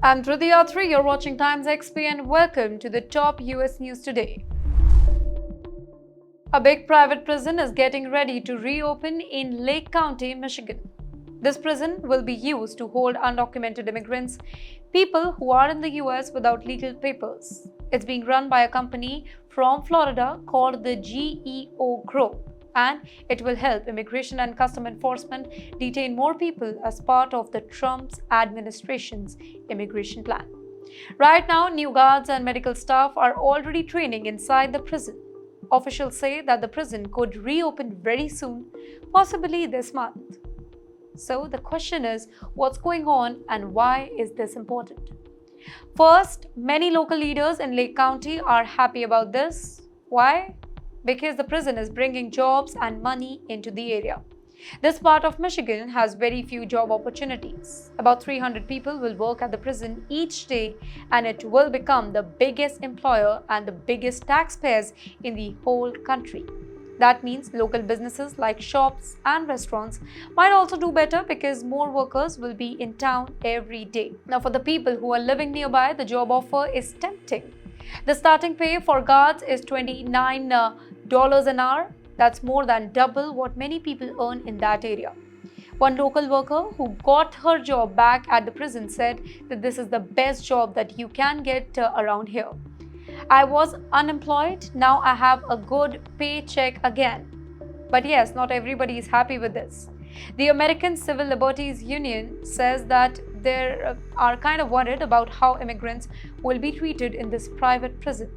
I'm Dhruti Yatri, you're watching TimesXP and welcome to the top US news today. A big private prison is getting ready to reopen in Lake County, Michigan. This prison will be used to hold undocumented immigrants, people who are in the US without legal papers. It's being run by a company from Florida called the GEO Group, and it will help Immigration and Customs Enforcement detain more people as part of the Trump's administration's immigration plan. Right now, new guards and medical staff are already training inside the prison. Officials say that the prison could reopen very soon, possibly this month. So the question is, what's going on and why is this important? First, many local leaders in Lake County are happy about this. Why? Because the prison is bringing jobs and money into the area. This part of Michigan has very few job opportunities. About 300 people will work at the prison each day, and it will become the biggest employer and the biggest taxpayers in the whole country. That means local businesses like shops and restaurants might also do better because more workers will be in town every day. Now, for the people who are living nearby, the job offer is tempting. The starting pay for guards is $29 an hour. That's more than double what many people earn in that area. One local worker who got her job back at the prison said that this is the best job that you can get around here. I was unemployed, now I have a good paycheck again. But yes, not everybody is happy with this. The American Civil Liberties Union says that they are kind of worried about how immigrants will be treated in this private prison.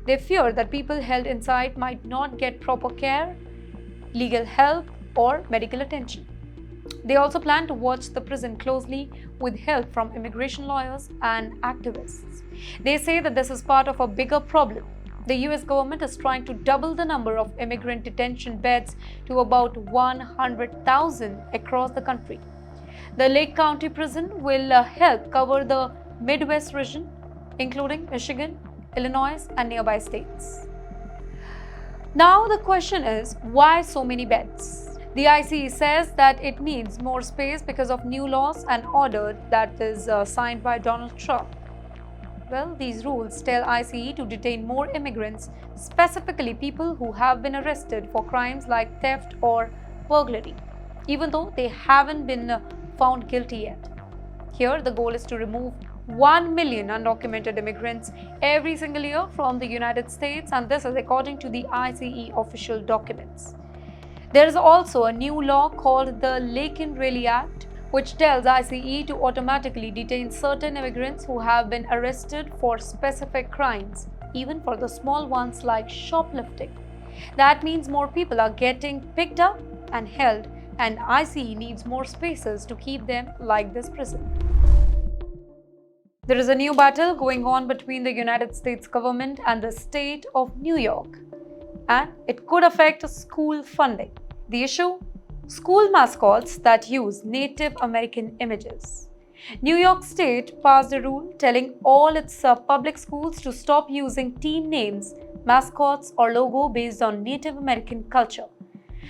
They fear that people held inside might not get proper care, legal help, or medical attention. They also plan to watch the prison closely with help from immigration lawyers and activists. They say that this is part of a bigger problem. The US government is trying to double the number of immigrant detention beds to about 100,000 across the country. The Lake County prison will help cover the Midwest region, including Michigan, Illinois, and nearby states. Now the question is, why so many beds? The ICE says that it needs more space because of new laws and order that is signed by Donald Trump. Well, these rules tell ICE to detain more immigrants, specifically people who have been arrested for crimes like theft or burglary, even though they haven't been found guilty yet. Here, the goal is to remove 1 million undocumented immigrants every single year from the United States, and this is according to the ICE official documents. There is also a new law called the Laken-Riley Act, which tells ICE to automatically detain certain immigrants who have been arrested for specific crimes, even for the small ones like shoplifting. That means more people are getting picked up and held, and ICE needs more spaces to keep them like this prison. There is a new battle going on between the United States government and the state of New York, and it could affect school funding. The issue? School mascots that use Native American images. New York State passed a rule telling all its public schools to stop using team names, mascots, or logo based on Native American culture.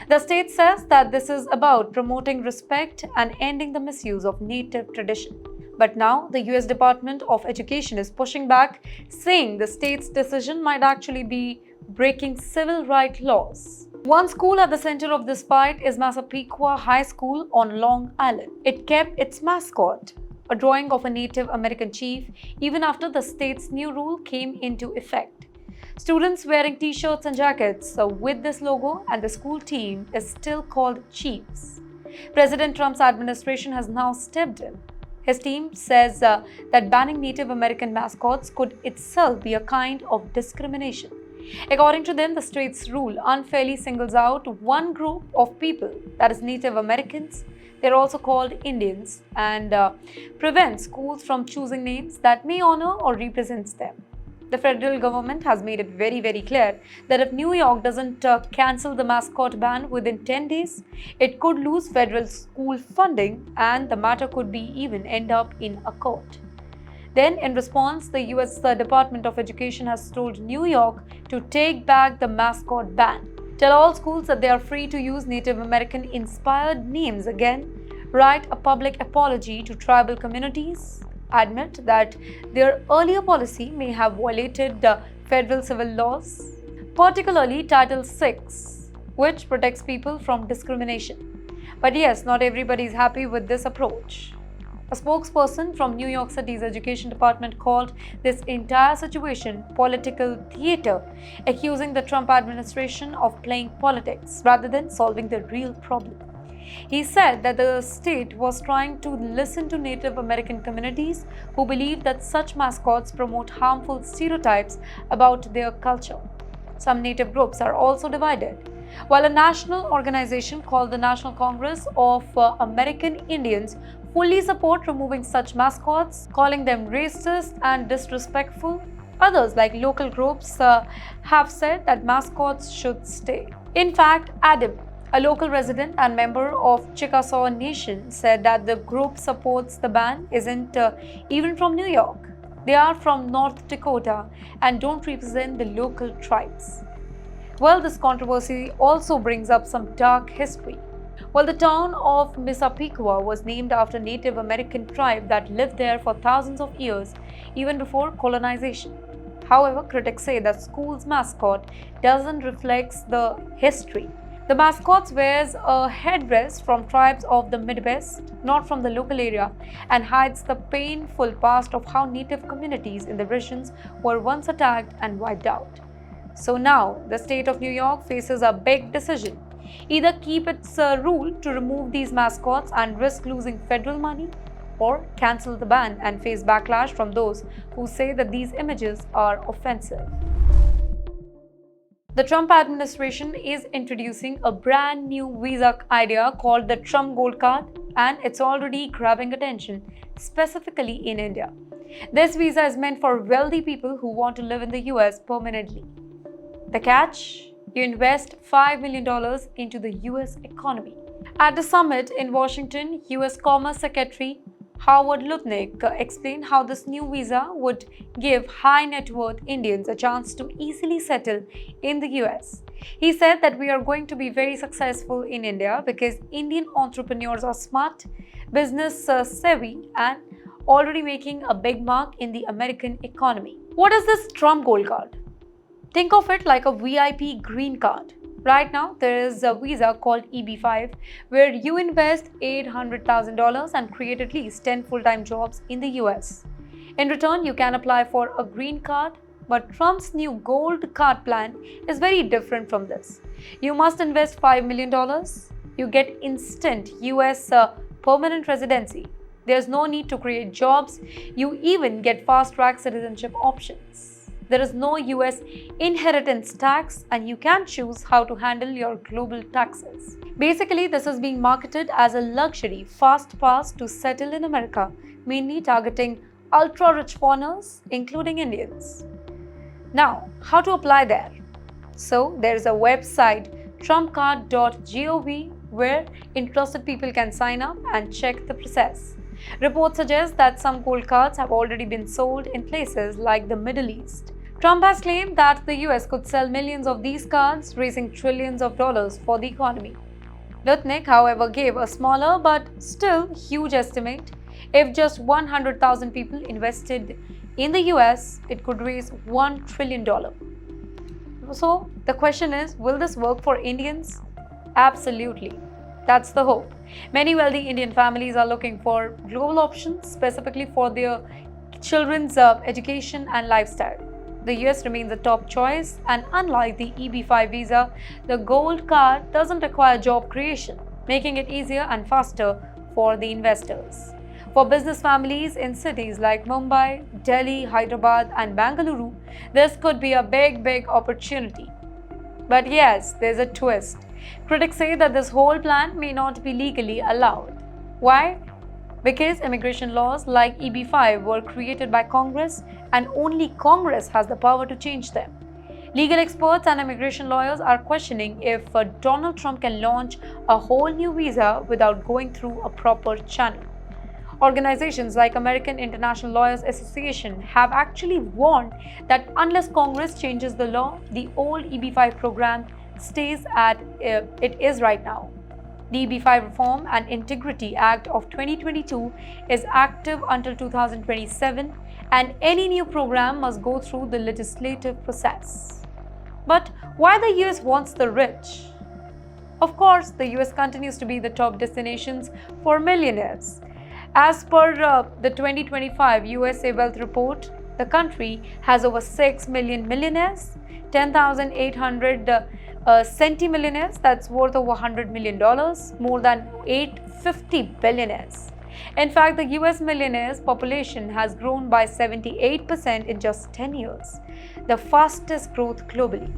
The state says that this is about promoting respect and ending the misuse of Native tradition. But now, the US Department of Education is pushing back, saying the state's decision might actually be breaking civil rights laws. One school at the center of this fight is Massapequa High School on Long Island. It kept its mascot, a drawing of a Native American chief, even after the state's new rule came into effect. Students wearing t-shirts and jackets with this logo, and the school team is still called Chiefs. President Trump's administration has now stepped in. His team says that banning Native American mascots could itself be a kind of discrimination. According to them, the state's rule unfairly singles out one group of people, that is Native Americans. They're also called Indians, and prevents schools from choosing names that may honor or represent them. The federal government has made it very, very clear that if New York doesn't cancel the mascot ban within 10 days, it could lose federal school funding, and the matter could be even end up in a court. Then, in response, the US Department of Education has told New York to take back the mascot ban, tell all schools that they are free to use Native American-inspired names again, write a public apology to tribal communities, admit that their earlier policy may have violated the federal civil laws, particularly Title VI, which protects people from discrimination. But yes, not everybody is happy with this approach. A spokesperson from New York City's education department called this entire situation political theater, accusing the Trump administration of playing politics rather than solving the real problem. He said that the state was trying to listen to Native American communities who believe that such mascots promote harmful stereotypes about their culture. Some Native groups are also divided. While a national organization called the National Congress of American Indians fully support removing such mascots, calling them racist and disrespectful, others, like local groups, have said that mascots should stay. In fact, Adam, a local resident and member of Chickasaw Nation, said that the group supports the ban isn't even from New York. They are from North Dakota and don't represent the local tribes. Well, this controversy also brings up some dark history. Well, the town of Massapequa was named after a Native American tribe that lived there for thousands of years, even before colonization. However, critics say that school's mascot doesn't reflect the history. The mascot wears a headdress from tribes of the Midwest, not from the local area, and hides the painful past of how Native communities in the regions were once attacked and wiped out. So now, the state of New York faces a big decision. Either keep its rule to remove these mascots and risk losing federal money, or cancel the ban and face backlash from those who say that these images are offensive. The Trump administration is introducing a brand new visa idea called the Trump Gold Card, and it's already grabbing attention, specifically in India. This visa is meant for wealthy people who want to live in the US permanently. The catch? You invest $5 million into the US economy. At the summit in Washington, US Commerce Secretary Howard Lutnick explained how this new visa would give high net worth Indians a chance to easily settle in the US. He said that we are going to be very successful in India because Indian entrepreneurs are smart, business savvy, and already making a big mark in the American economy. What is this Trump Gold Card? Think of it like a VIP green card. Right now, there is a visa called EB-5 where you invest $800,000 and create at least 10 full-time jobs in the US. In return, you can apply for a green card, but Trump's new gold card plan is very different from this. You must invest $5 million. You get instant US permanent residency. There's no need to create jobs. You even get fast-track citizenship options. There is no US inheritance tax, and you can choose how to handle your global taxes. Basically, this is being marketed as a luxury fast pass to settle in America, mainly targeting ultra-rich foreigners, including Indians. Now, how to apply there? So, there is a website, trumpcard.gov, where interested people can sign up and check the process. Reports suggest that some gold cards have already been sold in places like the Middle East. Trump has claimed that the US could sell millions of these cards, raising trillions of dollars for the economy. Lutnick, however, gave a smaller but still huge estimate. If just 100,000 people invested in the US, it could raise $1 trillion. So, the question is, will this work for Indians? Absolutely. That's the hope. Many wealthy Indian families are looking for global options, specifically for their children's education and lifestyle. The US remains a top choice, and unlike the EB-5 visa, the gold card doesn't require job creation, making it easier and faster for the investors. For business families in cities like Mumbai, Delhi, Hyderabad, and Bengaluru, this could be a big opportunity. But yes, there's a twist. Critics say that this whole plan may not be legally allowed. Why? Because immigration laws like EB-5 were created by Congress, and only Congress has the power to change them. Legal experts and immigration lawyers are questioning if Donald Trump can launch a whole new visa without going through a proper channel. Organizations like American International Lawyers Association have actually warned that unless Congress changes the law, the old EB-5 program stays at it is right now. The EB-5 Reform and Integrity Act of 2022 is active until 2027, and any new program must go through the legislative process. But why the US wants the rich? Of course, the US continues to be the top destinations for millionaires. As per the 2025 USA Wealth Report, the country has over 6 million millionaires, 10,800 centimillionaires, that's worth over $100 million, more than 850 billionaires. In fact, the US millionaires population has grown by 78% in just 10 years, the fastest growth globally.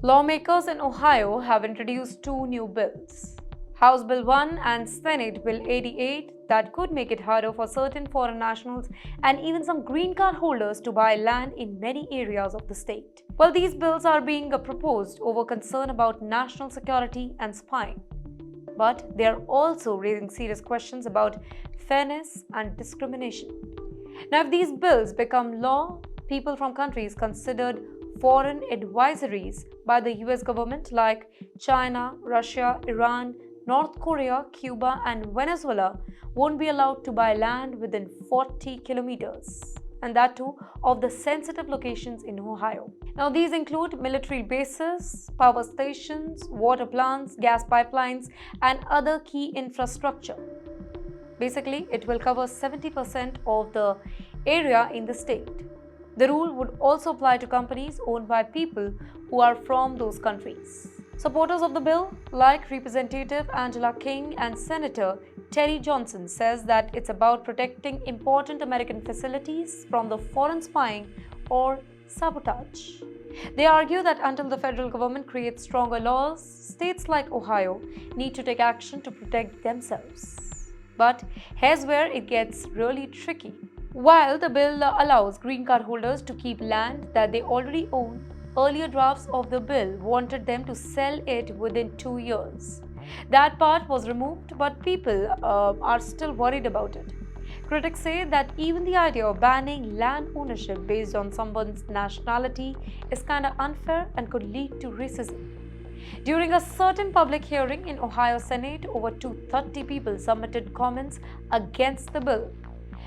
Lawmakers in Ohio have introduced two new bills, House Bill 1 and Senate Bill 88, that could make it harder for certain foreign nationals and even some green card holders to buy land in many areas of the state. Well, these bills are being proposed over concern about national security and spying. But they are also raising serious questions about fairness and discrimination. Now, if these bills become law, people from countries considered foreign advisories by the US government like China, Russia, Iran, North Korea, Cuba, and Venezuela won't be allowed to buy land within 40 kilometers, and that too of the sensitive locations in Ohio. Now, these include military bases, power stations, water plants, gas pipelines, and other key infrastructure. Basically, it will cover 70% of the area in the state. The rule would also apply to companies owned by people who are from those countries. Supporters of the bill, like Representative Angela King and Senator Terry Johnson, says that it's about protecting important American facilities from the foreign spying or sabotage. They argue that until the federal government creates stronger laws, states like Ohio need to take action to protect themselves. But here's where it gets really tricky. While the bill allows green card holders to keep land that they already own, earlier drafts of the bill wanted them to sell it within 2 years. That part was removed, but people are still worried about it. Critics say that even the idea of banning land ownership based on someone's nationality is kind of unfair and could lead to racism. During a certain public hearing in Ohio Senate, over 230 people submitted comments against the bill.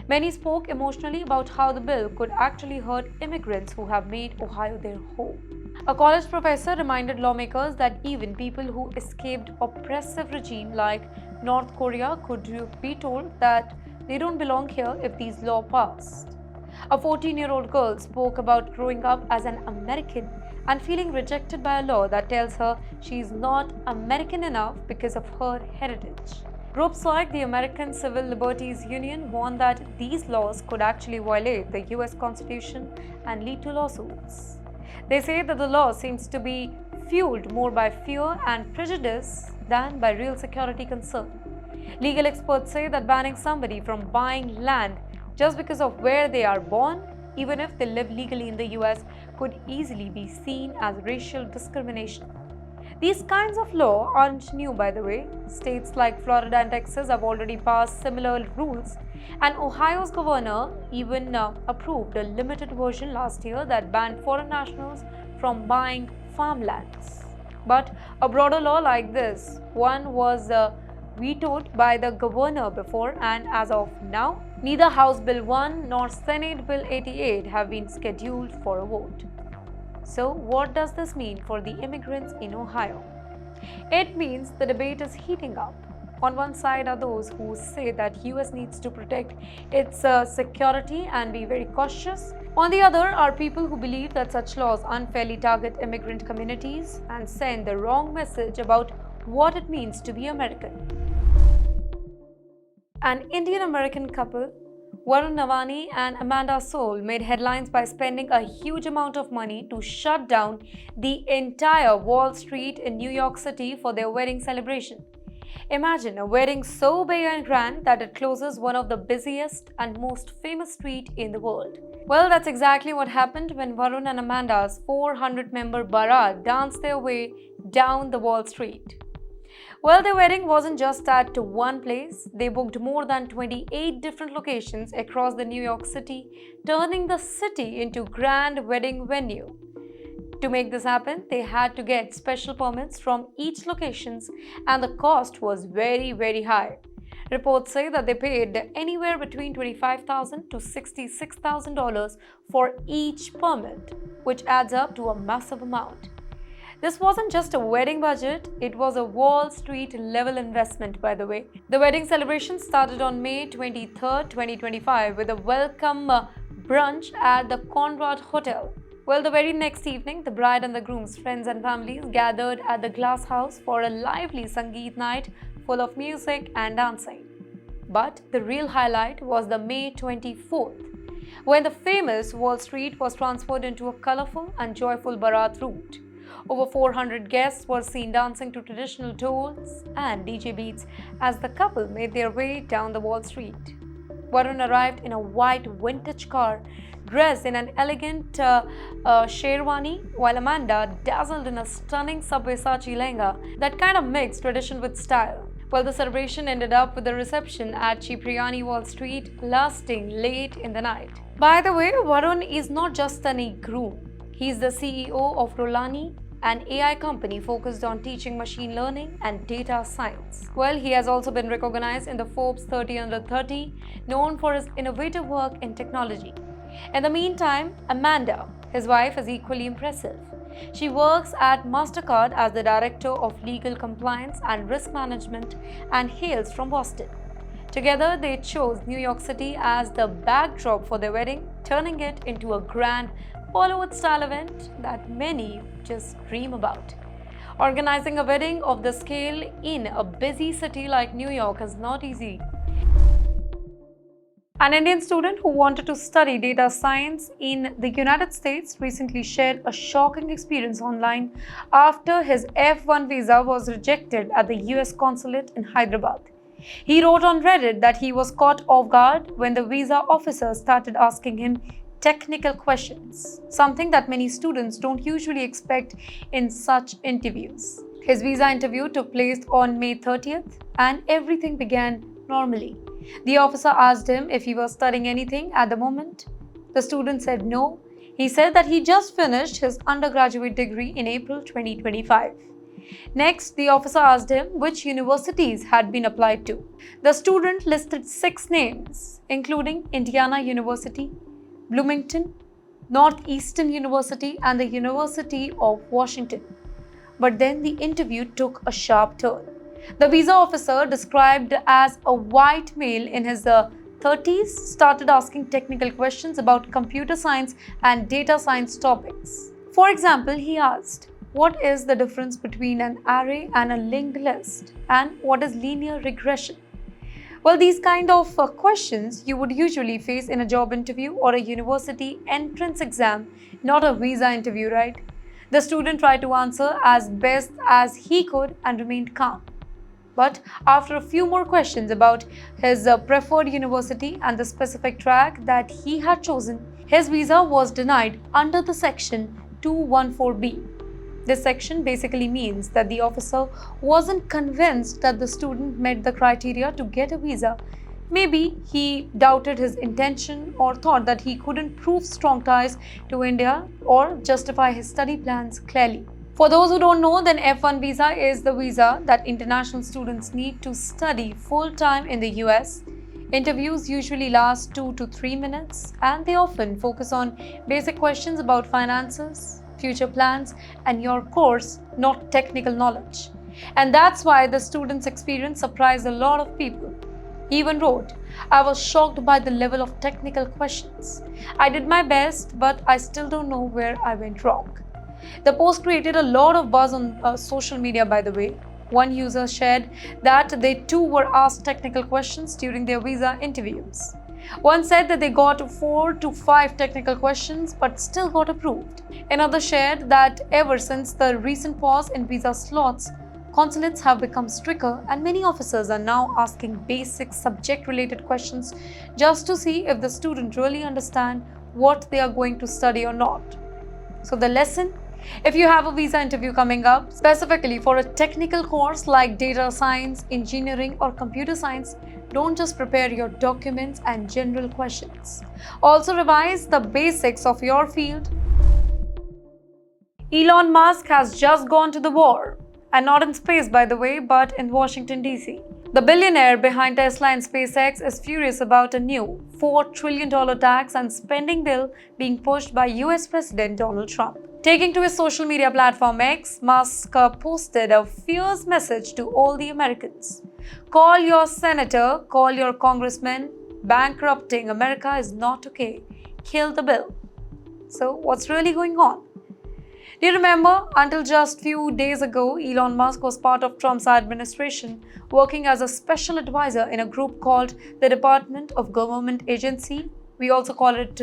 Many spoke emotionally about how the bill could actually hurt immigrants who have made Ohio their home. A college professor reminded lawmakers that even people who escaped oppressive regime like North Korea could be told that they don't belong here if these laws passed. A 14-year-old girl spoke about growing up as an American and feeling rejected by a law that tells her she is not American enough because of her heritage. Groups like the American Civil Liberties Union warn that these laws could actually violate the US Constitution and lead to lawsuits. They say that the law seems to be fueled more by fear and prejudice than by real security concern. Legal experts say that banning somebody from buying land just because of where they are born, even if they live legally in the US, could easily be seen as racial discrimination. These kinds of laws aren't new, by the way. States like Florida and Texas have already passed similar rules, and Ohio's governor even approved a limited version last year that banned foreign nationals from buying farmlands. But a broader law like this one was vetoed by the governor before, and as of now, neither House Bill 1 nor Senate Bill 88 have been scheduled for a vote. So, what does this mean for the immigrants in Ohio? It means the debate is heating up. On one side are those who say that US needs to protect its security and be very cautious. On the other are people who believe that such laws unfairly target immigrant communities and send the wrong message about what it means to be American. An Indian-American couple, Varun Navani and Amanda Soul, made headlines by spending a huge amount of money to shut down the entire Wall Street in New York City for their wedding celebration. Imagine a wedding so big and grand that it closes one of the busiest and most famous streets in the world. Well, that's exactly what happened when Varun and Amanda's 400-member Bharat danced their way down the Wall Street. Well, their wedding wasn't just at one place. They booked more than 28 different locations across the New York City, turning the city into a grand wedding venue. To make this happen, they had to get special permits from each locations, and the cost was very, very high. Reports say that they paid anywhere between $25,000 to $66,000 for each permit, which adds up to a massive amount. This wasn't just a wedding budget, it was a Wall Street level investment, by the way. The wedding celebration started on May 23, 2025, with a welcome brunch at the Conrad Hotel. Well, the very next evening, the bride and the groom's friends and families gathered at the Glass House for a lively Sangeet night full of music and dancing. But the real highlight was the May 24th, when the famous Wall Street was transformed into a colorful and joyful Bharat route. Over 400 guests were seen dancing to traditional tones and DJ beats as the couple made their way down the Wall Street. Varun arrived in a white vintage car, dressed in an elegant sherwani, while Amanda dazzled in a stunning Sabyasachi lehenga that kind of mixed tradition with style. Well, the celebration ended up with a reception at Cipriani Wall Street, lasting late in the night. By the way, Varun is not just any groom. He's the CEO of Rolani, an AI company focused on teaching machine learning and data science. Well, he has also been recognized in the Forbes 30 Under 30, known for his innovative work in technology. In the meantime, Amanda, his wife, is equally impressive. She works at MasterCard as the Director of Legal Compliance and Risk Management and hails from Boston. Together, they chose New York City as the backdrop for their wedding, turning it into a grand Bollywood-style event that many just dream about. Organizing a wedding of this scale in a busy city like New York is not easy. An Indian student who wanted to study data science in the United States recently shared a shocking experience online after his F1 visa was rejected at the US consulate in Hyderabad. He wrote on Reddit that he was caught off guard when the visa officer started asking him technical questions, something that many students don't usually expect in such interviews. His visa interview took place on May 30th, and everything began normally. The officer asked him if he was studying anything at the moment. The student said no. He said that he just finished his undergraduate degree in April 2025. Next, the officer asked him which universities had been applied to. The student listed 6 names, including Indiana University, Bloomington, Northeastern University, and the University of Washington. But then the interview took a sharp turn. The visa officer, described as a white male in his 30s, started asking technical questions about computer science and data science topics. For example, he asked, what is the difference between an array and a linked list? And what is linear regression? Well, these kind of questions you would usually face in a job interview or a university entrance exam, not a visa interview, right? The student tried to answer as best as he could and remained calm. But after a few more questions about his preferred university and the specific track that he had chosen, his visa was denied under the section 214B. This section basically means that the officer wasn't convinced that the student met the criteria to get a visa. Maybe he doubted his intention or thought that he couldn't prove strong ties to India or justify his study plans clearly. For those who don't know, then F1 visa is the visa that international students need to study full-time in the US. Interviews usually last 2 to 3 minutes, and they often focus on basic questions about finances, future plans, and your course, not technical knowledge. And that's why the student's experience surprised a lot of people. He even wrote, I was shocked by the level of technical questions. I did my best, but I still don't know where I went wrong. The post created a lot of buzz on social media, by the way. One user shared that they too were asked technical questions during their visa interviews. One said that they got 4 to 5 technical questions but still got approved. Another shared that ever since the recent pause in visa slots, consulates have become stricter and many officers are now asking basic subject-related questions just to see if the student really understands what they are going to study or not. So the lesson? If you have a visa interview coming up, specifically for a technical course like data science, engineering, or computer science, don't just prepare your documents and general questions. Also revise the basics of your field. Elon Musk has just gone to the war. And not in space, by the way, but in Washington, D.C. The billionaire behind Tesla and SpaceX is furious about a new $4 trillion tax and spending bill being pushed by US President Donald Trump. Taking to his social media platform X, Musk posted a fierce message to all the Americans. Call your senator, call your congressman. Bankrupting America is not okay. Kill the bill. So, what's really going on? Do you remember, until just few days ago, Elon Musk was part of Trump's administration, working as a special advisor in a group called the Department of Government Agency. We also call it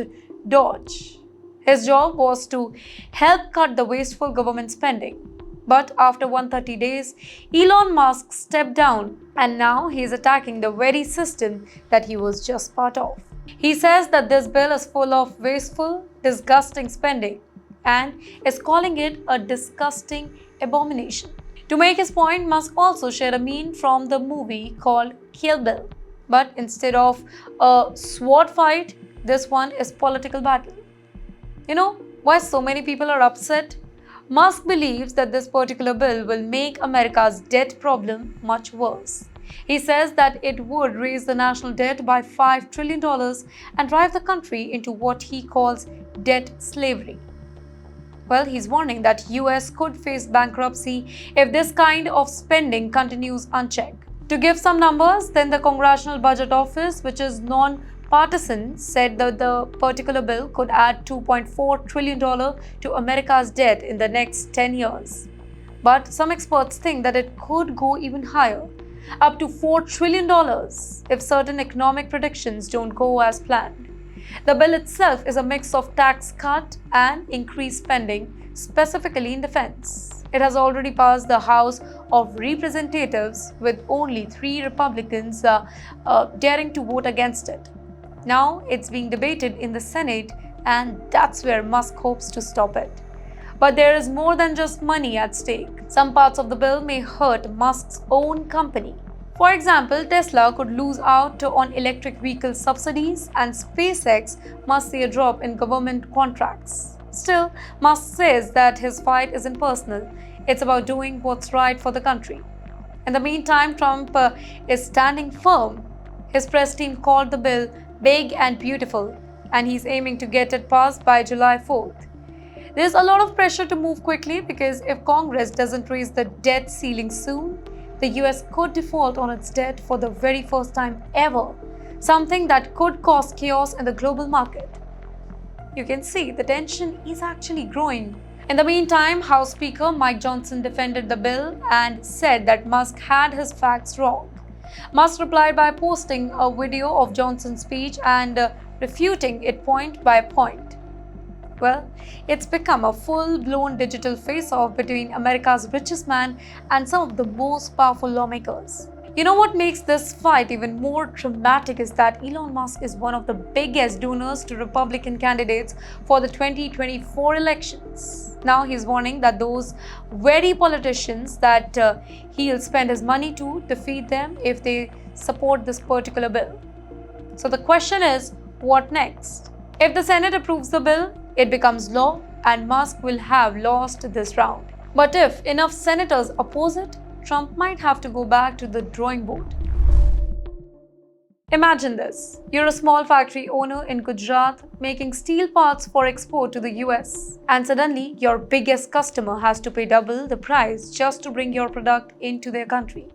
DOGE. His job was to help cut the wasteful government spending. But after 130 days, Elon Musk stepped down and now he is attacking the very system that he was just part of. He says that this bill is full of wasteful, disgusting spending and is calling it a disgusting abomination. To make his point, Musk also shared a meme from the movie called Kill Bill. But instead of a sword fight, this one is political battle. You know why so many people are upset? Musk believes that this particular bill will make America's debt problem much worse. He says that it would raise the national debt by $5 trillion and drive the country into what he calls debt slavery. Well, he's warning that US could face bankruptcy if this kind of spending continues unchecked. To give some numbers, then the Congressional Budget Office, which is non-partisan, said that the particular bill could add $2.4 trillion to America's debt in the next 10 years. But some experts think that it could go even higher, up to $4 trillion if certain economic predictions don't go as planned. The bill itself is a mix of tax cut and increased spending, specifically in defense. It has already passed the House of Representatives with only 3 Republicans daring to vote against it. Now it's being debated in the Senate, and that's where Musk hopes to stop it. But there is more than just money at stake. Some parts of the bill may hurt Musk's own company. For example, Tesla could lose out on electric vehicle subsidies and SpaceX must see a drop in government contracts. Still, Musk says that his fight isn't personal. It's about doing what's right for the country. In the meantime, Trump is standing firm. His press team called the bill big and beautiful, and he's aiming to get it passed by July 4th. There's a lot of pressure to move quickly because if Congress doesn't raise the debt ceiling soon, the US could default on its debt for the very first time ever, something that could cause chaos in the global market. You can see the tension is actually growing. In the meantime, House Speaker Mike Johnson defended the bill and said that Musk had his facts wrong. Musk replied by posting a video of Johnson's speech and refuting it point by point. Well, it's become a full-blown digital face-off between America's richest man and some of the most powerful lawmakers. You know what makes this fight even more dramatic is that Elon Musk is one of the biggest donors to Republican candidates for the 2024 elections. Now he's warning that those very politicians that he'll spend his money to defeat them if they support this particular bill. So the question is, what next? If the Senate approves the bill, it becomes law and Musk will have lost this round. But if enough senators oppose it, Trump might have to go back to the drawing board. Imagine this. You're a small factory owner in Gujarat making steel parts for export to the US. And suddenly, your biggest customer has to pay double the price just to bring your product into their country.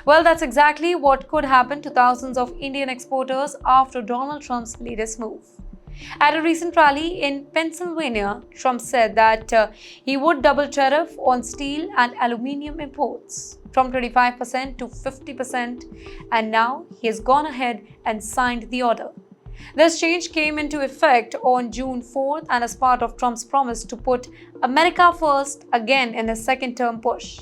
Well, that's exactly what could happen to thousands of Indian exporters after Donald Trump's latest move. At a recent rally in Pennsylvania, Trump said that he would double tariff on steel and aluminium imports from 25% to 50%, and now he has gone ahead and signed the order. This change came into effect on June 4th and as part of Trump's promise to put America first again in his second-term push.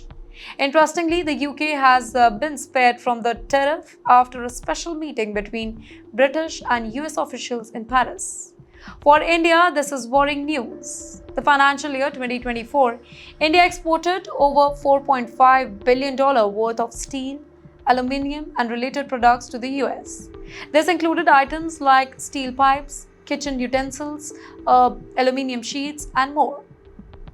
Interestingly, the UK has been spared from the tariff after a special meeting between British and US officials in Paris. For India, this is worrying news. The financial year 2024, India exported over $4.5 billion worth of steel, aluminium, and related products to the US. This included items like steel pipes, kitchen utensils, aluminium sheets, and more.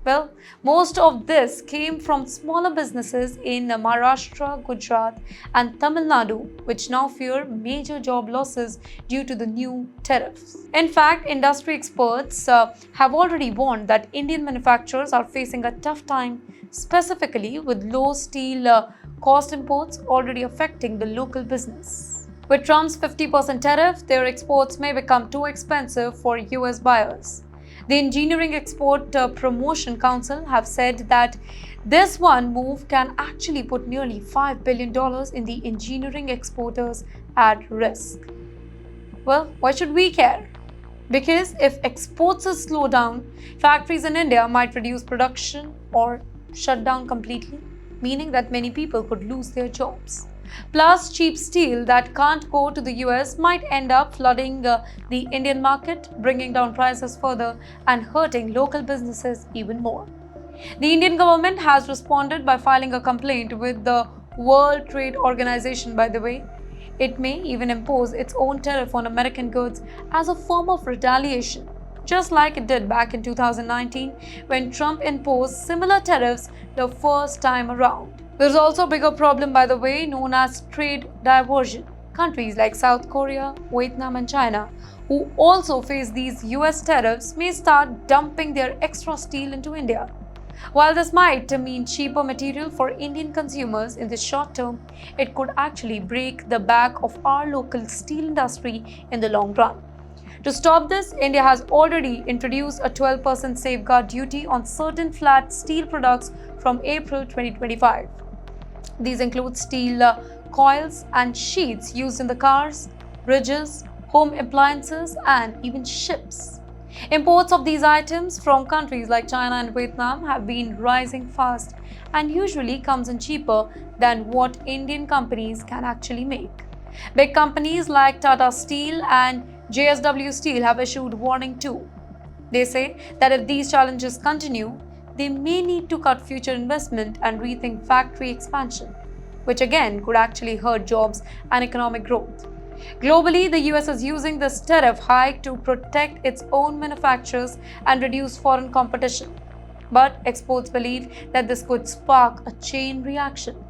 Well, most of this came from smaller businesses in Maharashtra, Gujarat, and Tamil Nadu, which now fear major job losses due to the new tariffs. In fact, industry experts have already warned that Indian manufacturers are facing a tough time, specifically with low steel cost imports already affecting the local business. With Trump's 50% tariff, their exports may become too expensive for US buyers. The Engineering Export Promotion Council have said that this one move can actually put nearly $5 billion in the engineering exporters at risk. Well, why should we care? Because if exports slow down, factories in India might reduce production or shut down completely, meaning that many people could lose their jobs. Plus, cheap steel that can't go to the US might end up flooding the Indian market, bringing down prices further and hurting local businesses even more. The Indian government has responded by filing a complaint with the World Trade Organization, by the way. It may even impose its own tariff on American goods as a form of retaliation, just like it did back in 2019 when Trump imposed similar tariffs the first time around. There's also a bigger problem, by the way, known as trade diversion. Countries like South Korea, Vietnam, and China, who also face these US tariffs, may start dumping their extra steel into India. While this might mean cheaper material for Indian consumers in the short term, it could actually break the back of our local steel industry in the long run. To stop this, India has already introduced a 12% safeguard duty on certain flat steel products from April 2025. These include steel coils and sheets used in the cars, bridges, home appliances, and even ships. Imports of these items from countries like China and Vietnam have been rising fast and usually comes in cheaper than what Indian companies can actually make. Big companies like Tata Steel and JSW Steel have issued warning too. They say that if these challenges continue, they may need to cut future investment and rethink factory expansion, which again could actually hurt jobs and economic growth. Globally, the US is using this tariff hike to protect its own manufacturers and reduce foreign competition. But experts believe that this could spark a chain reaction.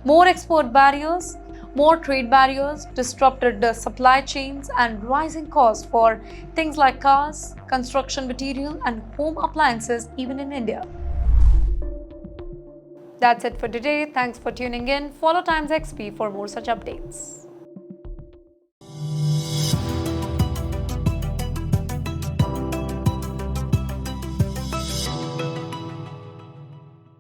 More export barriers, more trade barriers, disrupted supply chains, and rising costs for things like cars, construction material, and home appliances, even in India. That's it for today. Thanks for tuning in. Follow TimesXP for more such updates.